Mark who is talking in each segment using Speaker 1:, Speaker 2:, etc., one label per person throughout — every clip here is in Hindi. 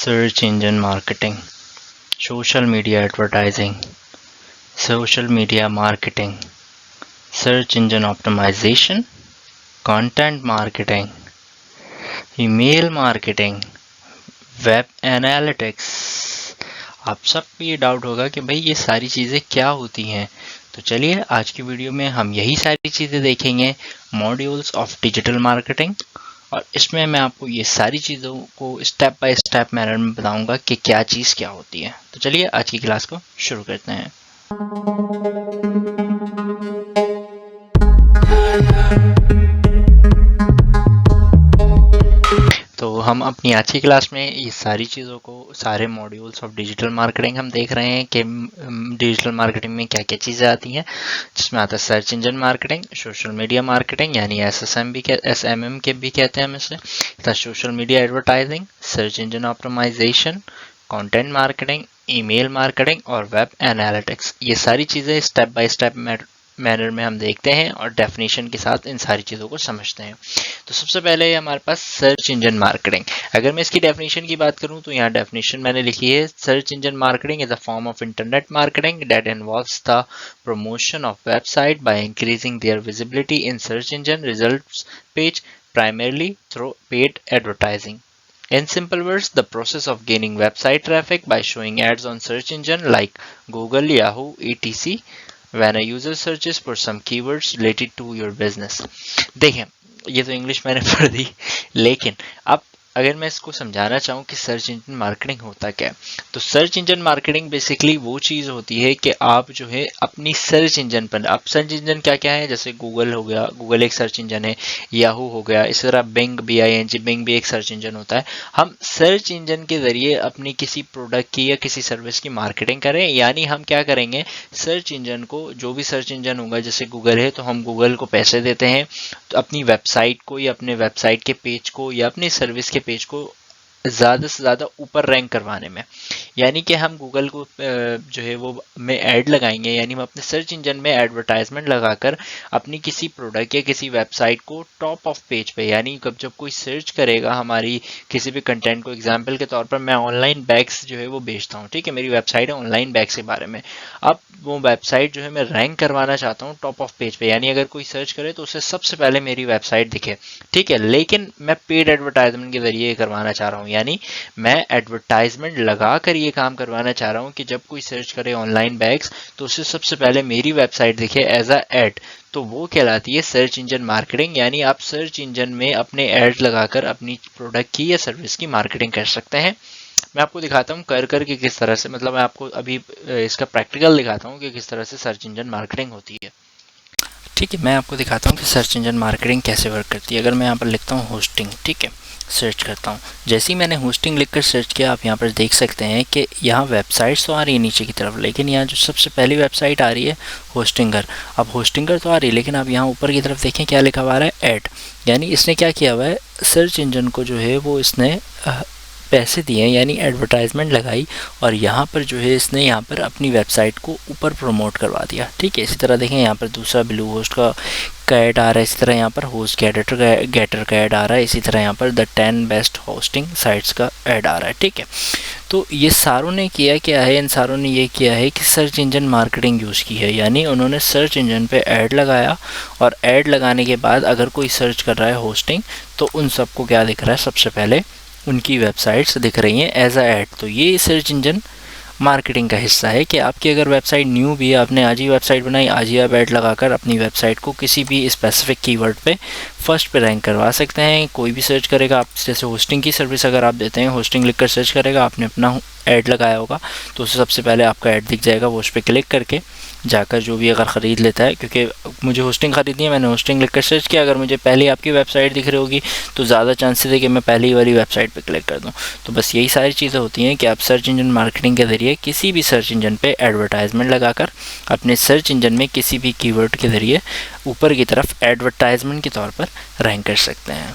Speaker 1: search engine marketing, social media advertising, social media marketing, search engine optimization, content marketing, email marketing, web analytics. आप सबको ये डाउट होगा कि भाई ये सारी चीज़ें क्या होती हैं, तो चलिए आज की वीडियो में हम यही सारी चीज़ें देखेंगे, मॉड्यूल्स ऑफ डिजिटल मार्केटिंग, और इसमें मैं आपको ये सारी चीज़ों को स्टेप बाय स्टेप मैनर में बताऊंगा कि क्या चीज़ क्या होती है। तो चलिए आज की क्लास को शुरू करते हैं। तो हम अपनी आज की क्लास में ये सारी चीज़ों को, सारे मॉड्यूल्स ऑफ डिजिटल मार्केटिंग हम देख रहे हैं कि डिजिटल मार्केटिंग में क्या क्या चीज़ें आती हैं, जिसमें आता है search engine marketing, social media marketing यानी SMM के भी कहते हैं हम इसे, तथा social media advertising, search engine optimisation, content marketing, email marketing और वेब एनालिटिक्स। ये सारी चीज़ें स्टेप बाय स्टेप मैनर में हम देखते हैं और डेफिनेशन के साथ इन सारी चीज़ों को समझते हैं। तो सबसे पहले हमारे पास सर्च इंजन मार्केटिंग। अगर मैं इसकी डेफिनेशन की बात करूं तो यहाँ डेफिनेशन मैंने लिखी है, search engine marketing is a form of internet marketing that involves the promotion of website by increasing there visibility in search engine results page primarily through paid advertising. In simple words, the process of gaining website traffic by showing ads on search engine like Google, Yahoo, etc. when a user searches for some keywords related to your business. देखें, ये तो इंग्लिश मैंने पढ़ दी, लेकिन अब अगर मैं इसको समझाना चाहूँ कि सर्च इंजन मार्केटिंग होता क्या है, तो सर्च इंजन मार्केटिंग बेसिकली वो चीज़ होती है कि आप जो है अपनी सर्च इंजन पर, अब सर्च इंजन क्या क्या है, जैसे गूगल हो गया, गूगल एक सर्च इंजन है, याहू हो गया, इसी तरह बिंग बिंग भी एक सर्च इंजन होता है। हम सर्च इंजन के ज़रिए अपनी किसी प्रोडक्ट की या किसी सर्विस की मार्केटिंग करें, यानी हम क्या करेंगे, सर्च इंजन को, जो भी सर्च इंजन होगा, जैसे गूगल है तो हम गूगल को पैसे देते हैं तो अपनी वेबसाइट को या अपने वेबसाइट के पेज को या अपनी सर्विस के पेज को ज़्यादा से ज़्यादा ऊपर रैंक करवाने में, यानी कि हम गूगल को जो है वो में ऐड लगाएंगे, यानी हम अपने सर्च इंजन में एडवर्टाइजमेंट लगाकर अपनी किसी प्रोडक्ट या किसी वेबसाइट को टॉप ऑफ पेज पे, यानी जब कोई सर्च करेगा हमारी किसी भी कंटेंट को, एग्जांपल के तौर पर मैं ऑनलाइन बैग्स जो है वो बेचता हूँ, ठीक है, मेरी वेबसाइट है ऑनलाइन बैग्स के बारे में। अब वो वेबसाइट जो है मैं रैंक करवाना चाहता हूँ टॉप ऑफ पेज पे, यानी अगर कोई सर्च करे तो उसे सबसे पहले मेरी वेबसाइट दिखे, ठीक है, लेकिन मैं पेड एडवर्टाइजमेंट के जरिए करवाना चाह रहा हूँ, यानी मैं एडवर्टाइजमेंट लगा कर ये काम करवाना चाह रहा हूँ कि जब कोई सर्च करे ऑनलाइन बैग्स तो उसे सबसे पहले मेरी वेबसाइट दिखे एज अ एड, तो वो कहलाती है सर्च इंजन मार्केटिंग। यानी आप सर्च इंजन में अपने एड लगाकर अपनी प्रोडक्ट की या सर्विस की मार्केटिंग कर सकते हैं। मैं आपको दिखाता हूँ कर के किस तरह से, मतलब मैं आपको अभी इसका प्रैक्टिकल दिखाता हूँ कि किस तरह से सर्च इंजन मार्केटिंग होती है। ठीक है, मैं आपको दिखाता हूँ कि सर्च इंजन मार्केटिंग कैसे वर्क करती है। अगर मैं यहाँ पर लिखता हूँ होस्टिंग, ठीक है, सर्च करता हूँ, जैसे ही मैंने होस्टिंग लिखकर सर्च किया, आप यहाँ पर देख सकते हैं कि यहाँ वेबसाइट्स तो आ रही है नीचे की तरफ, लेकिन यहाँ जो सबसे पहली वेबसाइट आ रही है होस्टिंगर। अब होस्टिंगर तो आ रही है, लेकिन अब यहाँ ऊपर की तरफ देखें क्या लिखा हुआ है, ऐड, यानी इसने क्या किया हुआ है, सर्च इंजन को जो है वो इसने पैसे दिए, यानी एडवर्टाइजमेंट लगाई, और यहाँ पर जो है इसने यहाँ पर अपनी वेबसाइट को ऊपर प्रमोट करवा दिया, ठीक है। इसी तरह देखें यहाँ पर दूसरा ब्लू होस्ट का ऐड आ रहा है, इसी तरह यहाँ पर होस्ट गेटर का ऐड आ रहा है, इसी तरह यहाँ पर द 10 बेस्ट होस्टिंग साइट्स का ऐड आ रहा है, ठीक है। तो ये सारों ने किया क्या है, इन सारों ने ये किया है कि सर्च इंजन मार्केटिंग यूज़ की है, यानी उन्होंने सर्च इंजन पे ऐड लगाया, और ऐड लगाने के बाद अगर कोई सर्च कर रहा है होस्टिंग तो उन सबको क्या दिख रहा है, सबसे पहले उनकी वेबसाइट्स दिख रही हैं एज अ ऐड। तो ये सर्च इंजन मार्केटिंग का हिस्सा है कि आपकी अगर वेबसाइट न्यू भी है, आपने आज ही वेबसाइट बनाई, आज ही आप ऐड लगाकर अपनी वेबसाइट को किसी भी स्पेसिफिक कीवर्ड पे फर्स्ट पे रैंक करवा सकते हैं। कोई भी सर्च करेगा, आप जैसे होस्टिंग की सर्विस अगर आप देते हैं, होस्टिंग लिखकर सर्च करेगा, आपने अपना ऐड लगाया होगा तो उसे सबसे पहले आपका ऐड दिख जाएगा, वो उस पर क्लिक करके जाकर जो भी अगर ख़रीद लेता है, क्योंकि मुझे होस्टिंग ख़रीदनी है, मैंने होस्टिंग लिखकर सर्च किया, अगर मुझे पहले आपकी वेबसाइट दिख रही होगी तो ज़्यादा चांसेस है कि मैं पहली वाली वेबसाइट पे क्लिक कर दूं। तो बस यही सारी चीज़ें होती हैं कि आप सर्च इंजन मार्केटिंग के ज़रिए किसी भी सर्च इंजन पे एडवर्टाइजमेंट लगाकर अपने सर्च इंजन में किसी भी कीवर्ड के ज़रिए ऊपर की तरफ एडवर्टाइजमेंट के तौर पर रैंक कर सकते हैं।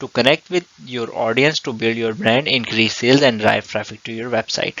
Speaker 1: to connect with your audience to build your brand, increase sales and drive traffic to your website۔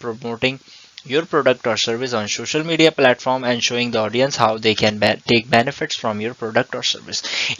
Speaker 1: promoting your product or service on social media platform and showing the audience how they can take benefits from your product or service۔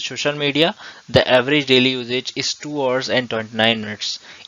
Speaker 1: social media. The average daily usage is 2 hours and 29 minutes.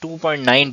Speaker 1: 2.9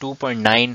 Speaker 1: 2.9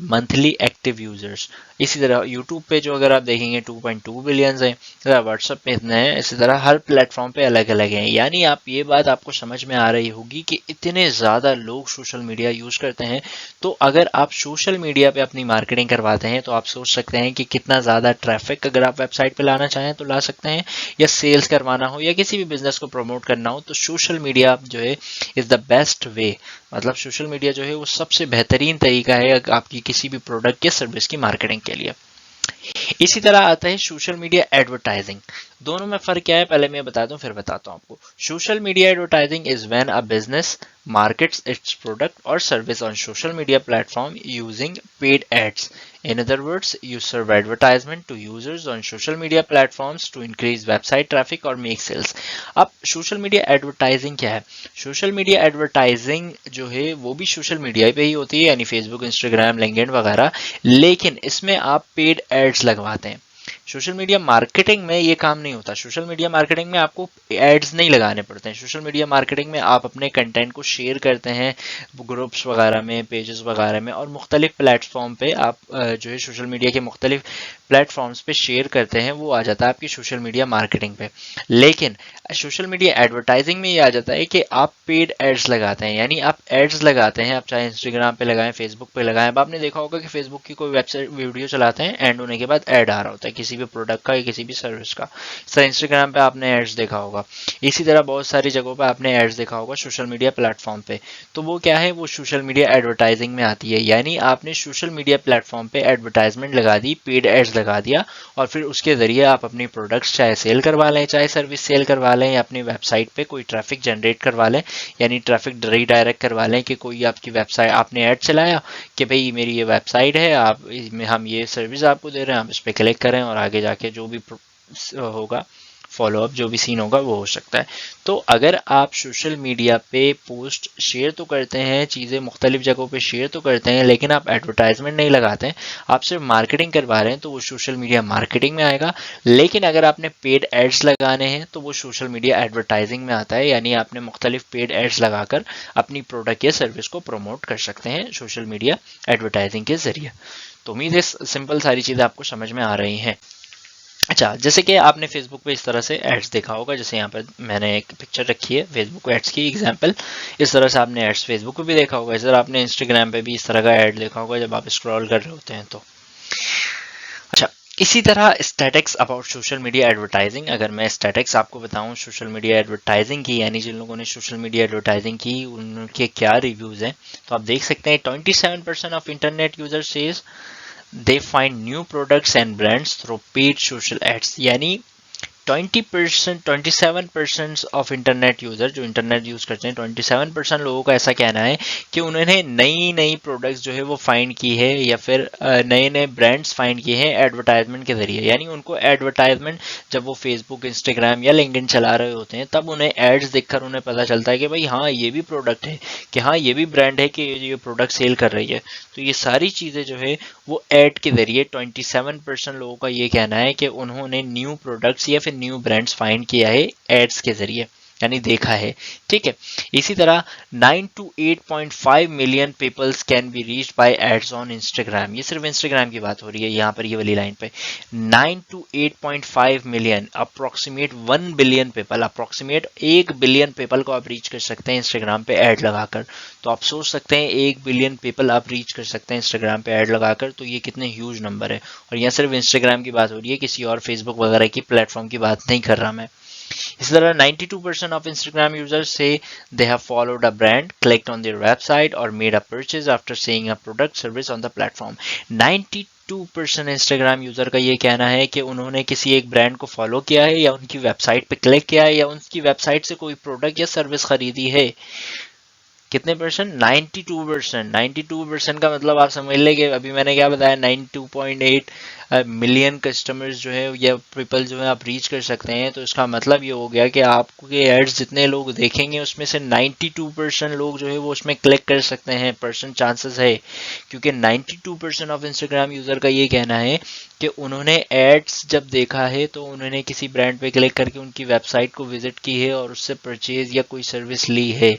Speaker 1: monthly active users. इसी तरह यूट्यूब पे जो अगर आप देखेंगे 2.2 बिलियन हैं, व्हाट्सएप पे इतने हैं, इसी तरह हर प्लेटफॉर्म पे अलग अलग हैं। यानी आप ये बात आपको समझ में आ रही होगी कि इतने ज़्यादा लोग सोशल मीडिया यूज़ करते हैं। तो अगर आप सोशल मीडिया पे अपनी मार्केटिंग करवाते हैं तो आप सोच सकते हैं कि कितना ज़्यादा ट्रैफिक अगर आप वेबसाइट पे लाना चाहें तो ला सकते हैं, या सेल्स करवाना हो या किसी भी बिजनेस को प्रमोट करना हो तो सोशल मीडिया जो है इज़ द बेस्ट वे। मतलब सोशल मीडिया जो है वो सबसे बेहतरीन तरीका है आपकी किसी भी प्रोडक्ट या सर्विस की मार्केटिंग के लिए। इसी तरह आता है सोशल मीडिया एडवर्टाइजिंग। दोनों में फर्क क्या है पहले मैं बता दूं फिर बताता हूं आपको। Social media advertising is when a business markets its product or service on social media platform using paid ads. In other words, you serve advertisement to users on social media platforms to increase website traffic or make sales. अब सोशल मीडिया एडवर्टाइजिंग क्या है? सोशल मीडिया एडवर्टाइजिंग जो है वो भी सोशल मीडिया पे ही होती है, यानी फेसबुक, इंस्टाग्राम, लिंक्डइन वगैरह, लेकिन इसमें आप पेड एड्स लगवाते हैं। सोशल मीडिया मार्केटिंग में ये काम नहीं होता। सोशल मीडिया मार्केटिंग में आपको एड्स नहीं लगाने पड़ते हैं। सोशल मीडिया मार्केटिंग में आप अपने कंटेंट को शेयर करते हैं ग्रुप्स वगैरह में, पेजेस वगैरह में, और मुख्तलिफ प्लेटफॉर्म पे आप जो है सोशल मीडिया के मुख्तलिफ प्लेटफॉर्म्स पे शेयर करते हैं, वो आ जाता है आपकी सोशल मीडिया मार्केटिंग पे। लेकिन सोशल मीडिया एडवर्टाइजिंग में ये आ जाता है कि आप पेड एड्स लगाते हैं, यानी आप एड्स लगाते हैं, आप चाहे इंस्टाग्राम पे लगाएं, फेसबुक पे लगाएं। अब आपने देखा होगा कि फेसबुक की कोई वेबसाइट वीडियो चलाते हैं, एंड होने के बाद ऐड आ रहा होता है किसी भी प्रोडक्ट का या किसी भी सर्विस का। सर इंस्टाग्राम पे आपने एड्स देखा होगा, इसी तरह बहुत सारी जगहों पे आपने एड्स देखा होगा सोशल मीडिया प्लेटफॉर्म पे। तो वो क्या है, वो सोशल मीडिया एडवर्टाइजिंग में आती है। यानी आपने सोशल मीडिया प्लेटफॉर्म पे एडवर्टाइजमेंट लगा दी, पेड एड्स लगा दिया, और फिर उसके जरिए आप अपनी प्रोडक्ट्स चाहे सेल करवा लें, चाहे सर्विस सेल करवा लें, या अपनी वेबसाइट पे कोई ट्रैफिक जनरेट करवा लें, यानी ट्रैफिक रीडायरेक्ट करवा लें कि कोई आपकी वेबसाइट, आपने ऐड चलाया कि भाई मेरी ये वेबसाइट है, आप इसमें हम ये सर्विस आपको दे रहे हैं, आप इस पर क्लिक करें और आगे जाके जो भी होगा फॉलो अप, जो भी सीन होगा वो हो सकता है। तो अगर आप सोशल मीडिया पे पोस्ट शेयर तो करते हैं, चीज़ें मुख्तलिफ जगहों पे शेयर तो करते हैं, लेकिन आप एडवर्टाइजमेंट नहीं लगाते हैं, आप सिर्फ मार्केटिंग करवा रहे हैं, तो वो सोशल मीडिया मार्केटिंग में आएगा। लेकिन अगर आपने पेड एड्स लगाने हैं तो वो सोशल मीडिया एडवर्टाइजिंग में आता है, यानी आपने मुख्तलिफ पेड एड्स लगाकर अपनी प्रोडक्ट या सर्विस को प्रमोट कर सकते हैं सोशल मीडिया एडवर्टाइजिंग के जरिए। तो उम्मीद है सिंपल सारी चीज़ें आपको समझ में आ रही हैं। अच्छा, जैसे कि आपने फेसबुक पे इस तरह से एड्स देखा होगा, जैसे यहाँ पर मैंने एक पिक्चर रखी है फेसबुक एड्स की एग्जांपल। इस तरह से आपने एड्स फेसबुक पे भी देखा होगा, इस तरह आपने इंस्टाग्राम पे भी इस तरह का ऐड देखा होगा जब आप स्क्रॉल कर रहे होते हैं तो। अच्छा, इसी तरह statics about social media advertising. अगर मैं स्टैटिक्स आपको बताऊं सोशल मीडिया एडवर्टाइजिंग की, यानी जिन लोगों ने सोशल मीडिया एडवर्टाइजिंग की उनके क्या रिव्यूज़ हैं, तो आप देख सकते हैं 27% of internet user says they find new products and brands through paid social ads। यानी 27% ऑफ इंटरनेट यूजर जो इंटरनेट यूज करते हैं, 27% लोगों का ऐसा कहना है कि उन्होंने नई नई प्रोडक्ट्स जो है वो फाइंड की है, या फिर नए नए ब्रांड्स फाइंड किए हैं एडवर्टाइजमेंट के जरिए। यानी उनको एडवर्टाइजमेंट जब वो फेसबुक, इंस्टाग्राम या लिंक्डइन चला रहे होते हैं, तब उन्हें एड्स देखकर उन्हें पता चलता है कि भाई हाँ ये भी प्रोडक्ट है, कि हाँ ये भी ब्रांड है कि ये प्रोडक्ट सेल कर रही है। तो ये सारी चीज़ें जो है वो एड के जरिए 27% लोगों का ये कहना है कि उन्होंने न्यू प्रोडक्ट्स या फिर न्यू ब्रांड्स फाइंड किया है एड्स के जरिए, यानी देखा है। ठीक है, इसी तरह 9 to 8.5 million peoples can be reached by ads on Instagram. ये सिर्फ इंस्टाग्राम की बात हो रही है यहाँ पर, ये वाली लाइन पे 9 to 8.5 million, approximate 1 billion people, approximate 1 billion people को आप रीच कर सकते हैं इंस्टाग्राम पे ऐड लगाकर। तो आप सोच सकते हैं 1 बिलियन पीपल आप रीच कर सकते हैं इंस्टाग्राम पे ऐड लगाकर, तो ये कितने ह्यूज नंबर है। और यहाँ सिर्फ इंस्टाग्राम की बात हो रही है, किसी और फेसबुक वगैरह की प्लेटफॉर्म की बात नहीं कर रहा मैं। इसी तरह 92% of Instagram users say they have followed a brand, clicked on their website or made a purchase after seeing a product service on the platform। 92% Instagram user का ये कहना है कि उन्होंने किसी एक ब्रांड को फॉलो किया है, या उनकी वेबसाइट पे क्लिक किया है, या उनकी वेबसाइट से कोई प्रोडक्ट या सर्विस खरीदी है। कितने परसेंट? 92%। 92% का मतलब आप समझ लें कि अभी मैंने क्या बताया, 92.8 मिलियन कस्टमर्स जो है या पीपल जो है आप रीच कर सकते हैं। तो इसका मतलब ये हो गया कि आपके एड्स जितने लोग देखेंगे उसमें से 92% लोग जो है वो उसमें क्लिक कर सकते हैं, परसेंट चांसेस है, क्योंकि 92% ऑफ इंस्टाग्राम यूज़र का ये कहना है कि उन्होंने एड्स जब देखा है तो उन्होंने किसी ब्रांड पे क्लिक करके उनकी वेबसाइट को विजिट की है और उससे परचेज या कोई सर्विस ली है।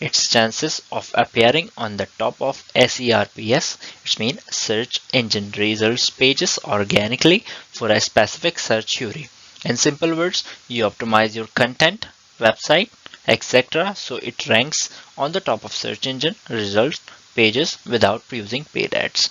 Speaker 1: its chances of appearing on the top of SERPs, which means search engine results pages organically for a specific search query. In simple words, you optimize your content, website, etc. so it ranks on the top of search engine results pages without using paid ads.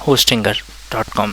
Speaker 1: hostinger.com.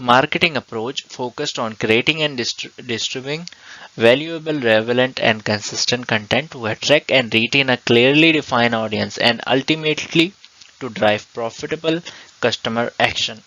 Speaker 1: marketing approach focused on creating and distributing valuable, relevant and consistent content to attract and retain a clearly defined audience and ultimately to drive profitable customer action.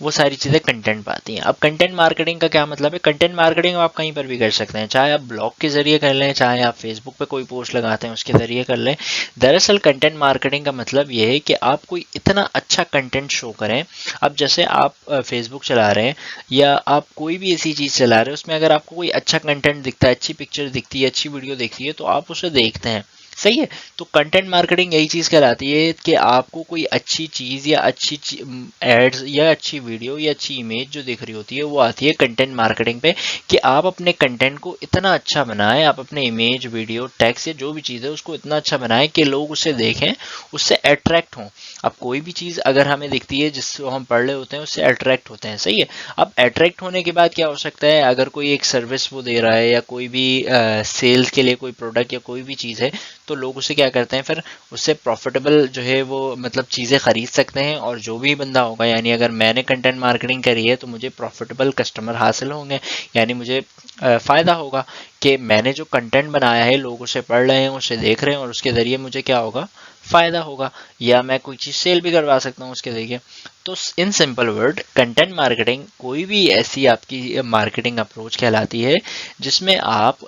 Speaker 1: वो सारी चीज़ें कंटेंट पे आती हैं। अब कंटेंट मार्केटिंग का क्या मतलब है? कंटेंट मार्केटिंग आप कहीं पर भी कर सकते हैं, चाहे आप ब्लॉग के जरिए कर लें, चाहे आप फेसबुक पे कोई पोस्ट लगाते हैं उसके जरिए कर लें। दरअसल कंटेंट मार्केटिंग का मतलब ये है कि आप कोई इतना अच्छा कंटेंट शो करें। अब जैसे आप फेसबुक चला रहे हैं या आप कोई भी ऐसी चीज़ चला रहे हैं, उसमें अगर आपको कोई अच्छा कंटेंट दिखता है, अच्छी पिक्चर दिखती है, अच्छी वीडियो दिखती है, तो आप उसे देखते हैं। सही है। तो कंटेंट मार्केटिंग यही चीज़ कहलाती है कि आपको कोई अच्छी चीज़ या अच्छी एड्स या अच्छी वीडियो या अच्छी इमेज जो दिख रही होती है वो आती है कंटेंट मार्केटिंग पे, कि आप अपने कंटेंट को इतना अच्छा बनाएं, आप अपने इमेज, वीडियो, टेक्स्ट या जो भी चीज़ है उसको इतना अच्छा बनाएं कि लोग उसे देखें, उससे अट्रैक्ट हों। अब कोई भी चीज़ अगर हमें दिखती है जिसको हम पढ़ रहे होते हैं उससे अट्रैक्ट होते हैं। सही है। अब अट्रैक्ट होने के बाद क्या हो सकता है? अगर कोई एक सर्विस वो दे रहा है या कोई भी सेल्स के लिए कोई प्रोडक्ट या कोई भी चीज़ है, तो लोग उसे क्या करते हैं, फिर उससे प्रॉफिटेबल जो है वो मतलब चीज़ें खरीद सकते हैं। और जो भी बंदा होगा, यानी अगर मैंने कंटेंट मार्केटिंग करी है तो मुझे प्रॉफिटेबल कस्टमर हासिल होंगे, यानी मुझे फ़ायदा होगा कि मैंने जो कंटेंट बनाया है लोग उसे पढ़ रहे हैं, उसे देख रहे हैं और उसके ज़रिए मुझे क्या होगा, फ़ायदा होगा, या मैं कोई चीज़ सेल भी करवा सकता हूँ उसके ज़रिए। तो in simple word, content marketing कोई भी ऐसी आपकी मार्केटिंग अप्रोच कहलाती है जिसमें आप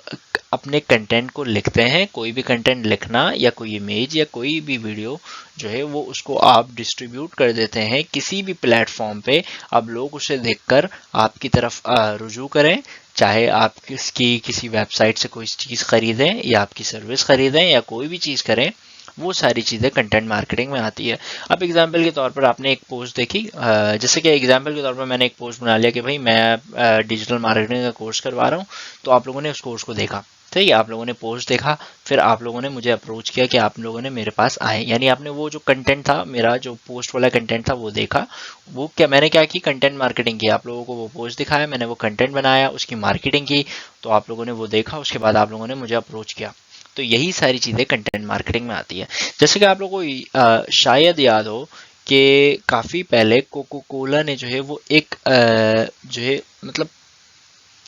Speaker 1: अपने कंटेंट को लिखते हैं। कोई भी कंटेंट लिखना या कोई इमेज या कोई भी वीडियो जो है वो उसको आप डिस्ट्रीब्यूट कर देते हैं किसी भी प्लेटफॉर्म पे। अब लोग उसे देखकर आपकी तरफ रुजू करें, चाहे आप किसी वेबसाइट से कोई चीज़ खरीदें या आपकी सर्विस खरीदें या कोई भी चीज़ करें, वो सारी चीज़ें कंटेंट मार्केटिंग में आती है। अब एग्जांपल के तौर पर आपने एक पोस्ट देखी, जैसे कि एग्जांपल के तौर पर मैंने एक पोस्ट बना लिया कि भाई मैं डिजिटल मार्केटिंग का कोर्स करवा रहा हूँ, तो आप लोगों ने उस कोर्स को देखा, ठीक है, आप लोगों ने पोस्ट देखा, फिर आप लोगों ने मुझे अप्रोच किया कि आप लोगों ने मेरे पास आए, यानी आपने वो जो कंटेंट था, मेरा जो पोस्ट वाला कंटेंट था वो देखा। वो क्या मैंने क्या की, कंटेंट मार्केटिंग की। आप लोगों को वो पोस्ट दिखाया, मैंने वो कंटेंट बनाया, उसकी मार्केटिंग की, तो आप लोगों ने वो देखा, उसके बाद आप लोगों ने मुझे अप्रोच किया। तो यही सारी चीज़ें कंटेंट मार्केटिंग में आती है। जैसे कि आप लोगों को शायद याद हो कि काफ़ी पहले कोको कोला ने जो है वो एक जो है मतलब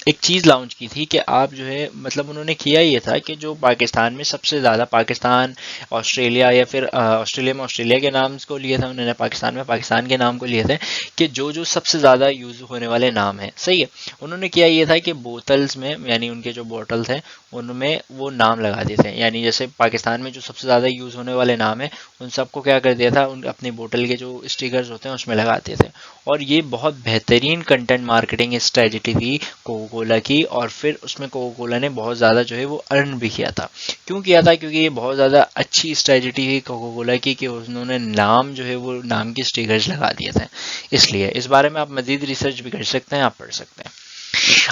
Speaker 1: एक चीज़ लॉन्च की थी कि आप जो है मतलब उन्होंने किया ये था कि जो पाकिस्तान में सबसे ज़्यादा, पाकिस्तान, ऑस्ट्रेलिया या फिर ऑस्ट्रेलिया में ऑस्ट्रेलिया के नाम को लिए थे उन्होंने, पाकिस्तान में पाकिस्तान के नाम को लिए थे, कि जो जो सबसे ज़्यादा यूज़ होने वाले नाम हैं। सही है। उन्होंने किया ये था कि बोतल्स में, यानी उनके जो बोतल्स हैं उनमें वो नाम लगा दिए थे, यानी जैसे पाकिस्तान में जो सबसे ज़्यादा यूज़ होने वाले नाम हैं उन सबको क्या कर दिया था, उन अपनी बोतल के जो स्टिकर्स होते हैं उसमें लगाते थे। और ये बहुत बेहतरीन कंटेंट मार्केटिंग स्ट्रेटजी थी कोको कोला की, और फिर उसमें कोको कोला ने बहुत ज़्यादा जो है वो अर्न भी किया था। क्यों किया था? क्योंकि ये बहुत ज़्यादा अच्छी स्ट्रेटजी थी कोको कोला की कि उन्होंने नाम जो है वो नाम की स्टिकर्स लगा दिए थे। इसलिए इस बारे में आप मज़ीद रिसर्च भी कर सकते हैं, आप पढ़ सकते हैं।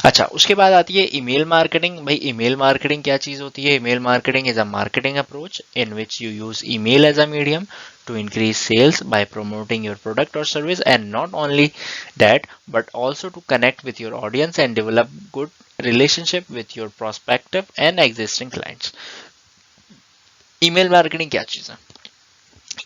Speaker 1: अच्छा, उसके बाद आती है ईमेल मार्केटिंग। भाई ईमेल मार्केटिंग क्या चीज़ होती है? Email marketing is a marketing approach in which you use email as a medium to increase sales by promoting your product or service, and not only that but also to connect with your audience and develop good relationship with your prospective and existing clients. Email marketing क्या चीज़ है?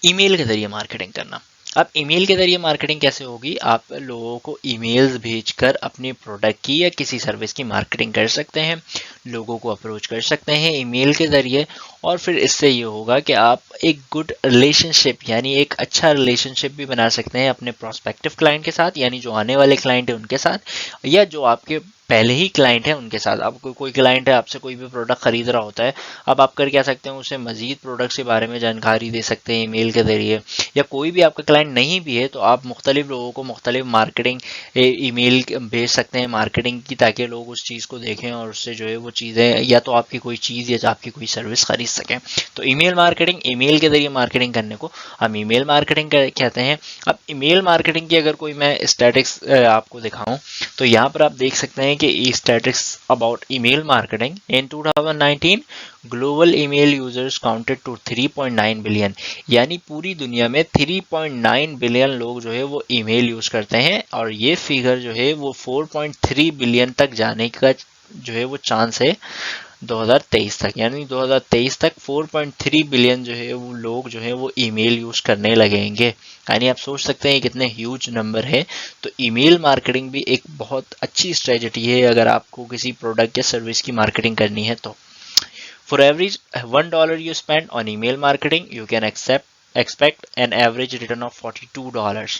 Speaker 1: ईमेल के जरिए मार्केटिंग करना। अब ईमेल के जरिए मार्केटिंग कैसे होगी? आप लोगों को ईमेल्स भेजकर अपने प्रोडक्ट की या किसी सर्विस की मार्केटिंग कर सकते हैं, लोगों को अप्रोच कर सकते हैं ईमेल के जरिए, और फिर इससे ये होगा कि आप एक गुड रिलेशनशिप, यानी एक अच्छा रिलेशनशिप भी बना सकते हैं अपने प्रोस्पेक्टिव क्लाइंट के साथ, यानी जो आने वाले क्लाइंट है उनके साथ, या जो आपके पहले ही क्लाइंट है उनके साथ। अब कोई क्लाइंट है आपसे कोई भी प्रोडक्ट खरीद रहा होता है, अब आप कर क्या सकते हैं, उसे मजीद प्रोडक्ट्स के बारे में जानकारी दे सकते हैं ईमेल के जरिए। या कोई भी आपका क्लाइंट नहीं भी है तो आप मुख्तलिफ लोगों को मुख्तलिफ मार्केटिंग ईमेल भेज सकते हैं मार्केटिंग की, ताकि लोग उस चीज़ को देखें और उससे जो है वो चीज़ें, या तो आपकी कोई चीज़ या आपकी कोई सर्विस खरीद सकें। तो ईमेल मार्केटिंग, ईमेल के जरिए मार्केटिंग करने को हम ईमेल मार्केटिंग कहते हैं। अब ईमेल मार्केटिंग की अगर कोई मैं स्टैटिक्स आपको दिखाऊं, तो यहाँ पर आप देख सकते हैं कि statics about email marketing in 2019 global email users counted to 3.9 billion, यानी पूरी दुनिया में 3.9 बिलियन लोग जो है वो ईमेल यूज करते हैं, और ये फिगर जो है वो 4.3 बिलियन तक जाने का जो है वो चांस है 2023 तक, यानी 2023 तक 4.3 बिलियन जो है वो लोग जो है वो ईमेल यूज करने लगेंगे। यानी आप सोच सकते हैं कितने ह्यूज नंबर है। तो ईमेल मार्केटिंग भी एक बहुत अच्छी स्ट्रेटजी है अगर आपको किसी प्रोडक्ट या सर्विस की मार्केटिंग करनी है तो। For every $1 you spend on email marketing, you can accept expect an average return of $42.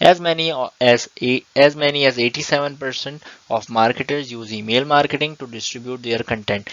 Speaker 1: As many as 87% of marketers use email marketing to distribute their content.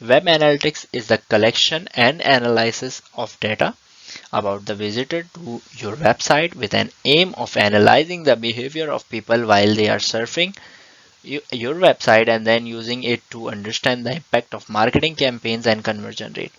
Speaker 1: Web analytics is the collection and analysis of data about the visitor to your website with an aim of analyzing the behavior of people while they are surfing your website and then using it to understand the impact of marketing campaigns and conversion rate.